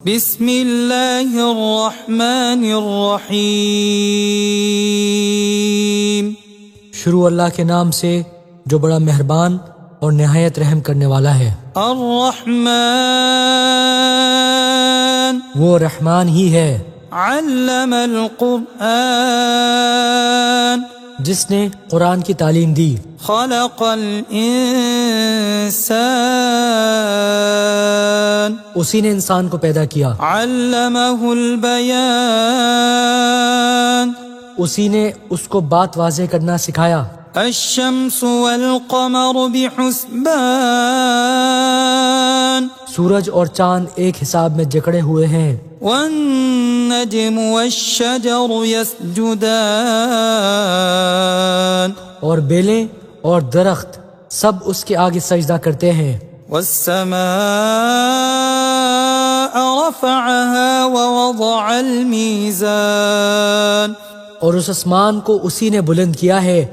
بسم اللہ الرحمن الرحیم۔ شروع اللہ کے نام سے جو بڑا مہربان اور نہایت رحم کرنے والا ہے۔ الرحمن وہ رحمان ہی ہے، علم القرآن جس نے قرآن کی تعلیم دی۔ خلق الانسان اسی نے انسان کو پیدا کیا۔ علمہ البیان اسی نے اس کو بات واضح کرنا سکھایا۔ الشمس والقمر بحسبان سورج اور چاند ایک حساب میں جکڑے ہوئے ہیں۔ والنجم والشجر يسجدان اور بیلیں اور درخت سب اس کے آگے سجدہ کرتے ہیں۔ والسماء رفعها ووضع الميزان اور اس آسمان کو اسی نے بلند کیا ہے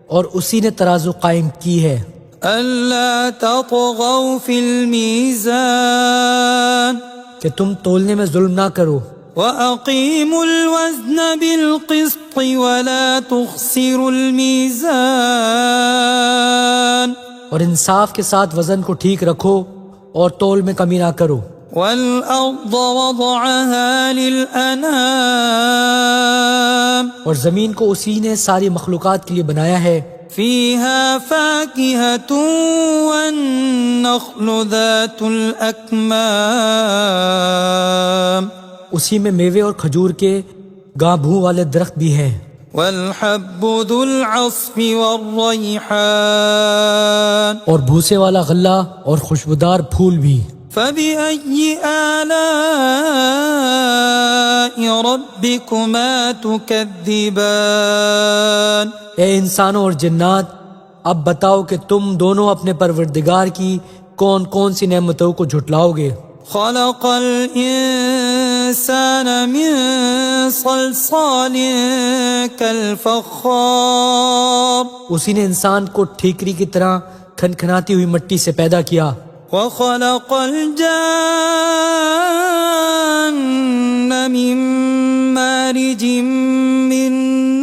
اور اسی نے ترازو قائم کی ہے۔ ألا تطغوا في الميزان کہ تم تولنے میں ظلم نہ کرو۔ وأقيموا الوزن بالقسط ولا تخسروا الميزان اور انصاف کے ساتھ وزن کو ٹھیک رکھو اور تول میں کمی نہ کرو۔ والأرض وضعها للأنام اور زمین کو اسی نے ساری مخلوقات کے لیے بنایا ہے۔ فيها فاكهة والنخل ذات الأكمام اسی میں میوے اور کھجور کے گاں بھو والے درخت بھی ہیں۔ والحب ذو العصف والريحان اور بھوسے والا غلہ اور خوشبودار پھول بھی۔ فبأي آلاء ربكما تكذبان اے انسانوں اور جنات، اب بتاؤ کہ تم دونوں اپنے پروردگار کی کون کون سی نعمتوں کو جھٹلاؤ گے۔ خلق الإنسان من صلصال كالفخار اسی نے انسان کو ٹھیکری کی طرح کھنکھناتی ہوئی مٹی سے پیدا کیا۔ وخلق الجان من مارج من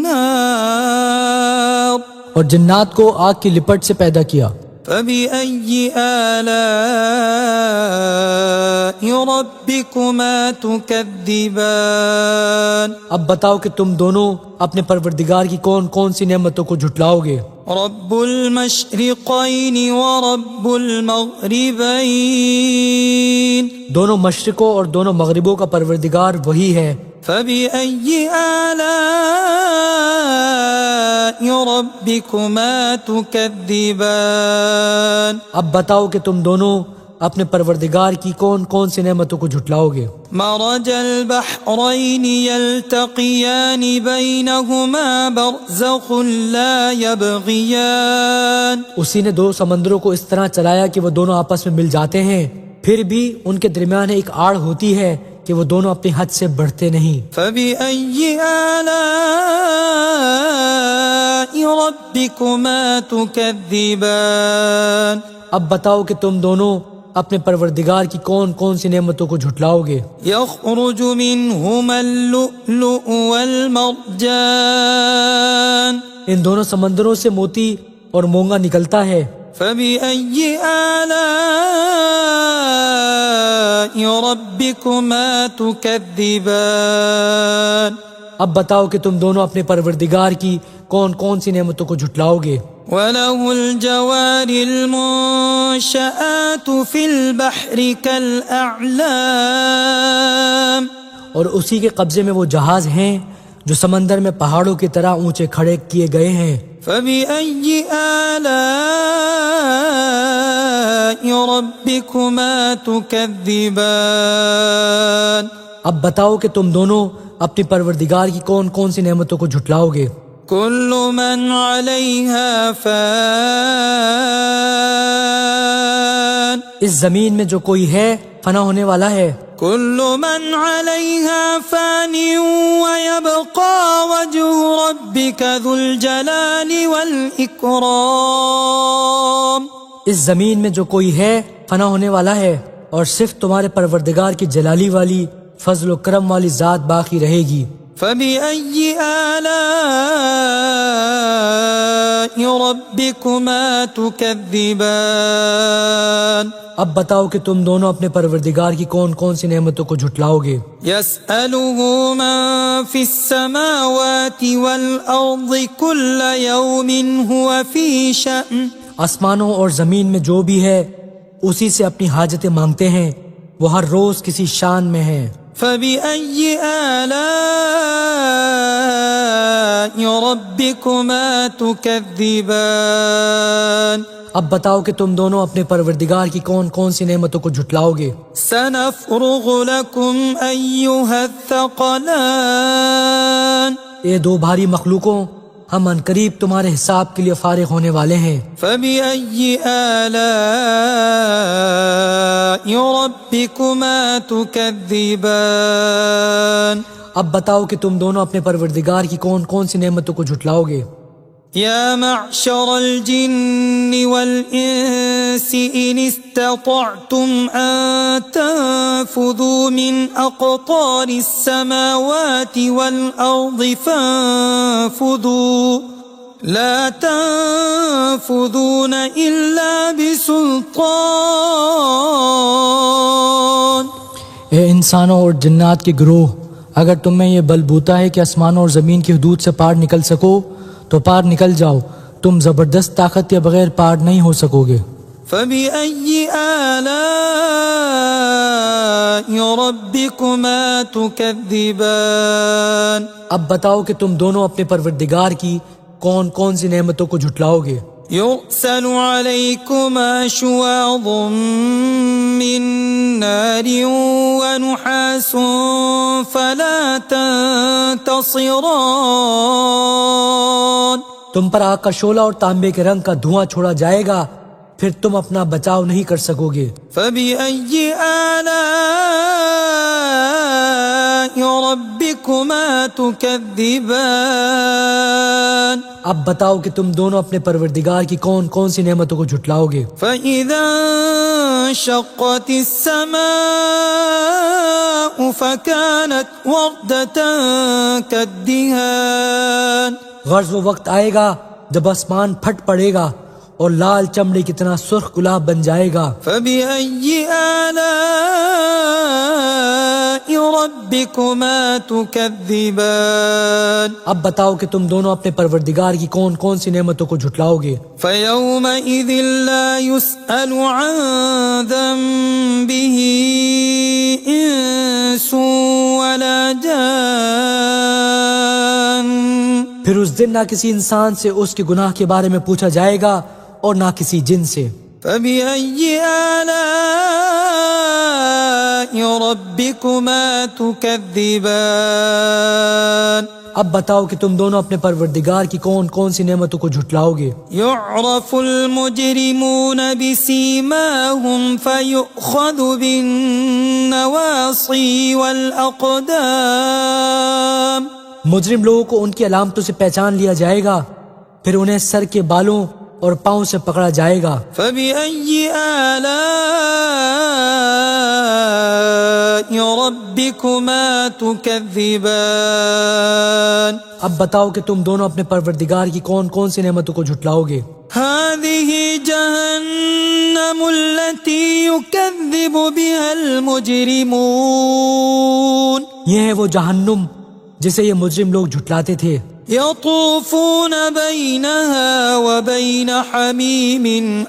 نار اور جنات کو آگ کی لپٹ سے پیدا کیا۔ فبأي آلاء ربكما تكذبان اب بتاؤ کہ تم دونوں اپنے پروردگار کی کون کون سی نعمتوں کو جھٹلاؤ گے۔ رب المشرقين ورب المغربين دونوں مشرقوں اور دونوں مغربوں کا پروردگار وہی ہے۔ فبأي آلاء ربكما تكذبان اب بتاؤ کہ تم دونوں اپنے پروردگار کی کون کون سی نعمتوں کو جھٹلاؤ گے۔ مرج البحرين يلتقيان بينهما برزخ لا يبغيان اسی نے دو سمندروں کو اس طرح چلایا کہ وہ دونوں آپس میں مل جاتے ہیں، پھر بھی ان کے درمیان ایک آڑ ہوتی ہے کہ وہ دونوں اپنی حد سے بڑھتے نہیں۔ فبأي آلاء ربكما تكذبان اب بتاؤ کہ تم دونوں اپنے پروردگار کی کون کون سی نعمتوں کو جھٹلاؤ گے۔ يخرج منهما اللؤلؤ والمرجان ان دونوں سمندروں سے موتی اور مونگا نکلتا ہے۔ فبأي آلاء ربكما تكذبان اب بتاؤ کہ تم دونوں اپنے پروردگار کی کون کون سی نعمتوں کو جھٹلاؤ گے۔ وله الجوار المنشآت في البحر كالأعلام اور اسی کے قبضے میں وہ جہاز ہیں جو سمندر میں پہاڑوں کی طرح اونچے کھڑے کیے گئے ہیں۔ فبأي آلاء ربكما تكذبان اب بتاؤ کہ تم دونوں اپنی پروردگار کی کون کون سی نعمتوں کو جھٹلاؤ گے۔ كل من عليها فان اس زمین میں جو کوئی ہے فنا ہونے والا ہے۔ كل من عليها فان ويبقى وجه ربك ذو الجلال والإكرام اس زمین میں جو کوئی ہے فنا ہونے والا ہے اور صرف تمہارے پروردگار کی جلالی والی فضل و کرم والی ذات باقی رہے گی۔ فَبِأَيِّ آلَاءِ رَبِّكُمَا تُكَذِّبَانِ؟ اب بتاؤ کہ تم دونوں اپنے پروردگار کی کون کون سی نعمتوں کو جھٹلاؤ گے۔ يَسْأَلُهُ مَن فِي السَّمَاوَاتِ وَالْأَرْضِ كُلَّ يَوْمٍ هُوَ فِي شَأْنٍ۔ آسمانوں اور زمین میں جو بھی ہے اسی سے اپنی حاجتیں مانگتے ہیں، وہ ہر روز کسی شان میں ہیں۔ فَبِأَيِّ آلَاءِ رَبِّكُمَا تُكَذِّبَانِ؟ اب بتاؤ کہ تم دونوں اپنے پروردگار کی کون کون سی نعمتوں کو جھٹلاؤ گے۔ سَنَفْرُغُ لَكُمْ أَيُّهَا الثَّقَلَانِ۔ اے دو بھاری مخلوقوں، ہم عنقریب تمہارے حساب کے لیے فارغ ہونے والے ہیں۔ فَبِأَيِّ آلَاءِ رَبِّكُمَا تُكَذِّبَانِ؟ اب بتاؤ کہ تم دونوں اپنے پروردگار کی کون کون سی نعمتوں کو جھٹلاؤ گے۔ يا معشر الجن والإنس إن استطعتم أن تنفذوا من أقطار السماوات والأرض فانفذوا لا تنفذون إلا بسلطان۔ اے انسانوں اور جنات کے گروہ، اگر تم میں یہ بل بوتا ہے کہ آسمانوں اور زمین کی حدود سے پار نکل سکو تو پار نکل جاؤ، تم زبردست طاقت کے بغیر پار نہیں ہو سکو گے۔ فَبِأَيِّ آلَاءِ رَبِّكُمَا تُكَذِّبَانِ؟ اب بتاؤ کہ تم دونوں اپنے پروردگار کی کون کون سی نعمتوں کو جھٹلاؤ گے۔ يُرْسَلُ عَلَيْكُمَا شُوَاظٌ مِّن نَّارٍ وَنُحَاسٌ فَلَا تَنتَصِرَانِ۔ تم پر آگ کا شعلہ اور تانبے کے رنگ کا دھواں چھوڑا جائے گا، پھر تم اپنا بچاؤ نہیں کر سکو گے۔ فَبِأَيِّ آلَاءِ رَبِّكُمَا تُكَذِّبَانِ؟ اب بتاؤ کہ تم دونوں اپنے پروردگار کی کون کون سی نعمتوں کو جھٹلاؤ گے۔ فَإِذَا انشَقَّتِ السَّمَاءُ فَكَانَتْ وَرْدَةً كَالدِّهَانِ۔ غرض وہ وقت آئے گا جب آسمان پھٹ پڑے گا اور لال چمڑے کی طرح سرخ گلاب بن جائے گا۔ فَبِأَيِّ آلَاءِ رَبِّكُمَا تُكَذِّبَانِ؟ اب بتاؤ کہ تم دونوں اپنے پروردگار کی کون کون سی نعمتوں کو جھٹلاؤ گے۔ فَيَوْمَئِذٍ لَا يُسْأَلُ عَن ذَنبِهِ إِنسٌ وَلَا جَانٌ۔ پھر اس دن نہ کسی انسان سے اس کے گناہ کے بارے میں پوچھا جائے گا اور نہ کسی جن سے۔ فَبِأَيِّ آلَاءِ رَبِّكُمَا تُكَذِّبَانِ؟ اب بتاؤ کہ تم دونوں اپنے پروردگار کی کون کون سی نعمتوں کو جھٹلاؤ گے۔ يُعْرَفُ الْمُجْرِمُونَ بِسِيمَاهُمْ فَيُؤْخَذُ بِالنَّوَاصِي وَالْأَقْدَامِ۔ مجرم لوگوں کو ان کی علامتوں سے پہچان لیا جائے گا، پھر انہیں سر کے بالوں اور پاؤں سے پکڑا جائے گا۔ فَبِأَيِّ آلَاءِ رَبِّكُمَا تُكَذِّبَانِ؟ اب بتاؤ کہ تم دونوں اپنے پروردگار کی کون کون سی نعمتوں کو جھٹلاؤ گے۔ هَذِهِ جَهَنَّمُ الَّتِي يُكَذِّبُ بِهَا الْمُجْرِمُونَ۔ یہ ہے وہ جہنم جسے یہ مجرم لوگ جھٹلاتے تھے۔ يَطُوفُونَ بَيْنَهَا وَبَيْنَ حَمِيمٍ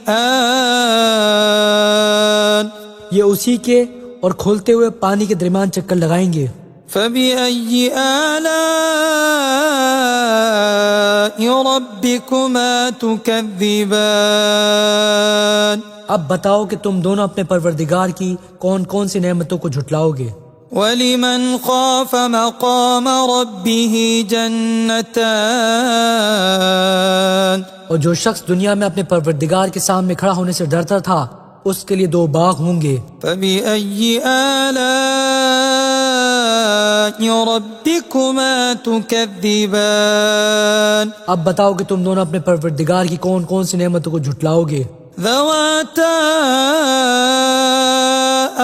آنٍ۔ یہ اسی کے اور کھولتے ہوئے پانی کے درمیان چکر لگائیں گے۔ فَبِأَيِّ آلَاءِ رَبِّكُمَا تُكَذِّبَانِ؟ اب بتاؤ کہ تم دونوں اپنے پروردگار کی کون کون سی نعمتوں کو جھٹلاؤ گے۔ وَلِمَنْ خَافَ مَقَامَ رَبِّهِ جَنَّتَانِ۔ اور جو شخص دنیا میں اپنے پروردگار کے سامنے کھڑا ہونے سے ڈرتا تھا اس کے لیے 2 باغ ہوں گے۔ فَبِأَيِّ آلَاءِ رَبِّكُمَا تُكَذِّبَانِ؟ اب بتاؤ کہ تم دونوں اپنے پروردگار کی کون کون سی نعمتوں کو جھٹلاؤ گے۔ ذواتا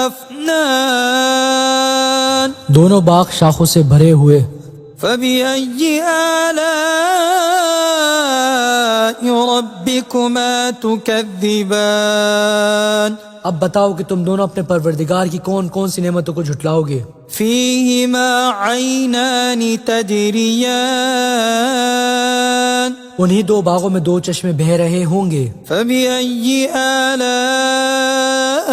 أفنان دونوں باغ شاخوں سے بھرے ہوئے. فبأي آلاء ربكما تكذبان اب بتاؤ کہ تم دونوں اپنے پروردگار کی کون کون سی نعمتوں کو جھٹلاؤ گے. فيهما عينان تجريان انہی دو باغوں میں دو چشمے بہہ رہے ہوں گے. فبأي آلاء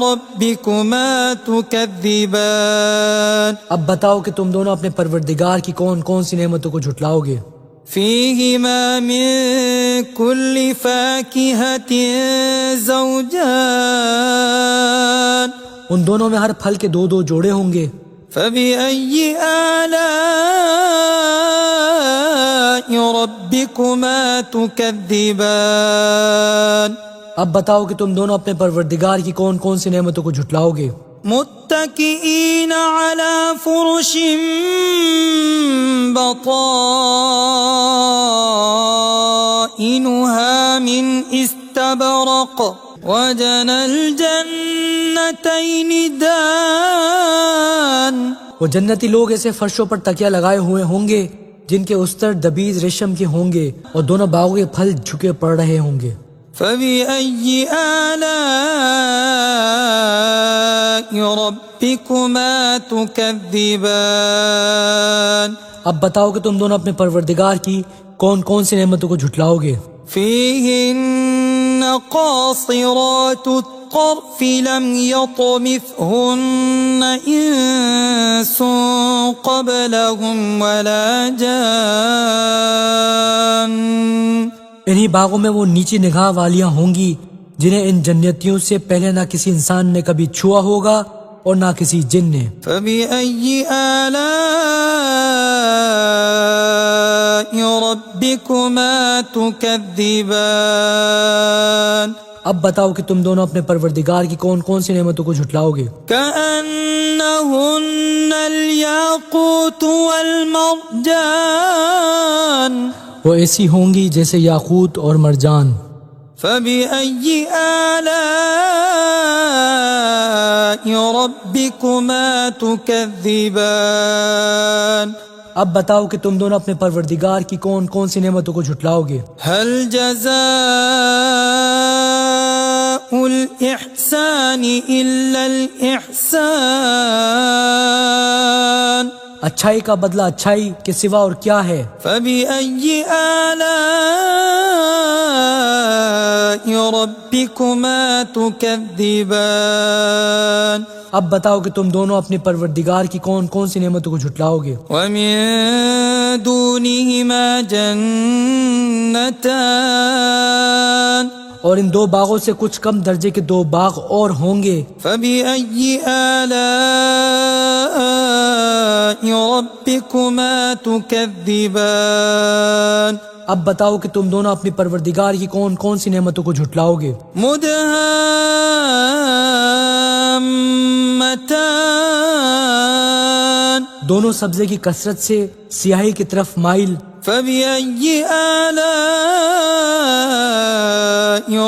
ربكما تكذبان اب بتاؤ کہ تم دونوں اپنے پروردگار کی کون کون سی نعمتوں کو جھٹلاؤ گے. فيهما من كل فاكهة زوجان ان دونوں میں ہر پھل کے دو دو جوڑے ہوں گے. فبأي آلاء ربكما تكذبان اب بتاؤ کہ تم دونوں اپنے پروردگار کی کون کون سی نعمتوں کو جھٹلاؤ گے. متكئين على فرش بطائنها من استبرق وجنى الجنتين دان وہ جنتی لوگ ایسے فرشوں پر تکیہ لگائے ہوئے ہوں گے جن کے استر دبیز ریشم کے ہوں گے اور دونوں باغوں کے پھل جھکے پڑ رہے ہوں گے. فبأي آلاء ربكما تكذبان اب بتاؤ کہ تم دونوں اپنے پروردگار کی کون کون سی نعمتوں کو جھٹلاؤ گے. فيهن قاصرات الطرف لم يطمثهن إنس قبلهم ولا جان انہی باغوں میں وہ نیچی نگاہ والیاں ہوں گی جنہیں ان جنتیوں سے پہلے نہ کسی انسان نے کبھی چھوا ہوگا اور نہ کسی جن نے. فبأي آلاء ربكما تكذبان اب بتاؤ کہ تم دونوں اپنے پروردگار کی کون کون سی نعمتوں کو جھٹلاؤ گے. كأنهن الياقوت والمرجان وہ ایسی ہوں گی جیسے یاقوت اور مرجان. فبأي آلاء ربكما تكذبان اب بتاؤ کہ تم دونوں اپنے پروردگار کی کون کون سی نعمتوں کو جھٹلاؤ گے. هل جزاء الإحسان إلا الإحسان اچھائی کا بدلہ اچھائی کے سوا اور کیا ہے. فبأي آلاء ربكما تكذبان اب بتاؤ کہ تم دونوں اپنے پروردگار کی کون کون سی نعمتوں کو جھٹلاؤ گے. ومن دونهما جنتان اور ان دو باغوں سے کچھ کم درجے کے دو باغ اور ہوں گے. فبأي آلاء ربكما تكذبان اب بتاؤ کہ تم دونوں اپنی پروردگار کی کون کون سی نعمتوں کو جھٹلاؤ گے. مدهامتان دونوں سبزے کی کثرت سے سیاہی کی طرف مائل. فبأي آلاء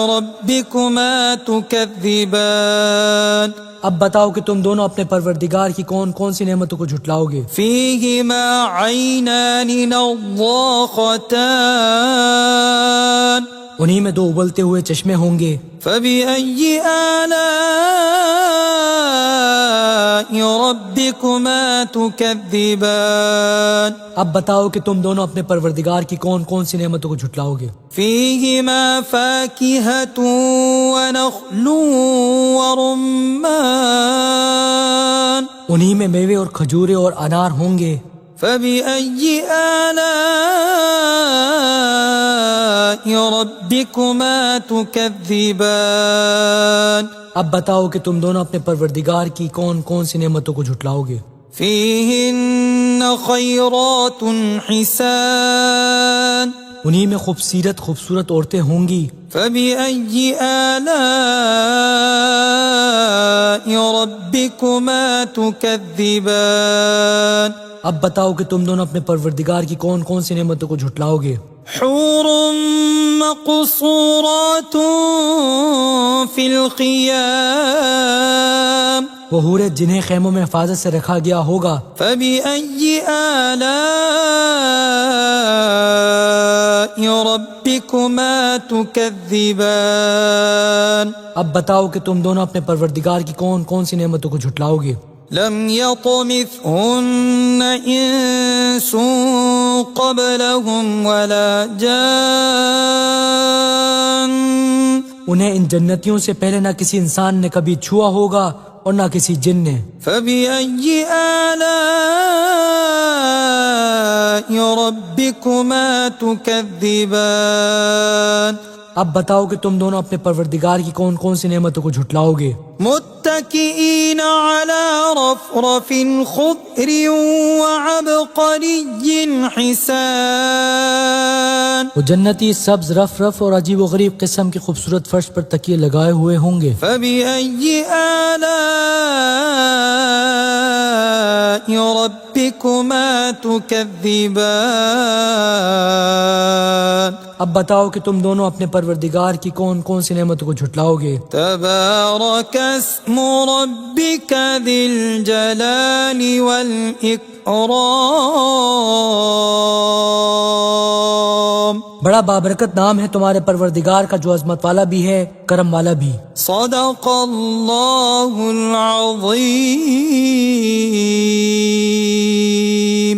ربكما تكذبان اب بتاؤ کہ تم دونوں اپنے پروردگار کی کون کون سی نعمتوں کو جھٹلاؤ گے. فيهما عينان نضاختان انہی میں دو ابلتے ہوئے چشمے ہوں گے. فبأي آلاء ربكما تكذبان اب بتاؤ کہ تم دونوں اپنے پروردگار کی کون کون سی نعمتوں کو جھٹلاؤ گے. فيهما فاكهة ونخل ورمان انہی میں میوے اور کھجورے اور انار ہوں گے. فبأي آلاء ربكما تكذبان اب بتاؤ کہ تم دونوں اپنے پروردگار کی کون کون سی نعمتوں کو جھٹلاؤ گے. فيهن خيرات حسان انہی میں خوبصورت عورتیں ہوں گی. فبأي آلاء ربكما تكذبان اب بتاؤ کہ تم دونوں اپنے پروردگار کی کون کون سی نعمتوں کو جھٹلاؤ گے. حور مقصورات في الخيام وہ حوریں جنہیں خیموں میں حفاظت سے رکھا گیا ہوگا. فبأي آلاء ربكما تكذبان اب بتاؤ کہ تم دونوں اپنے پروردگار کی کون کون سی نعمتوں کو جھٹلاؤ گے. لم يطمثهن إنس قبلهم ولا جان انہیں ان جنتیوں سے پہلے نہ کسی انسان نے کبھی چھوا ہوگا اور نہ کسی جن نے. فبأي آلاء ربكما تكذبان اب بتاؤ کہ تم دونوں اپنے پروردگار کی کون کون سی نعمتوں کو جھٹلاؤ گے. متكئين على رفرف خضر وعبقري حسان وہ جنتی سبز رف اور عجیب و غریب قسم کی خوبصورت فرش پر تکیے لگائے ہوئے ہوں گے. فبأي آلاء ربكما تكذبان اب بتاؤ کہ تم دونوں اپنے پروردگار کی کون کون سی نعمتوں کو جھٹلاؤ گے. تبارك اسم ربك ذي الجلال والإكرام بڑا بابرکت نام ہے تمہارے پروردگار کا جو عظمت والا بھی ہے کرم والا بھی. صدق اللہ العظیم.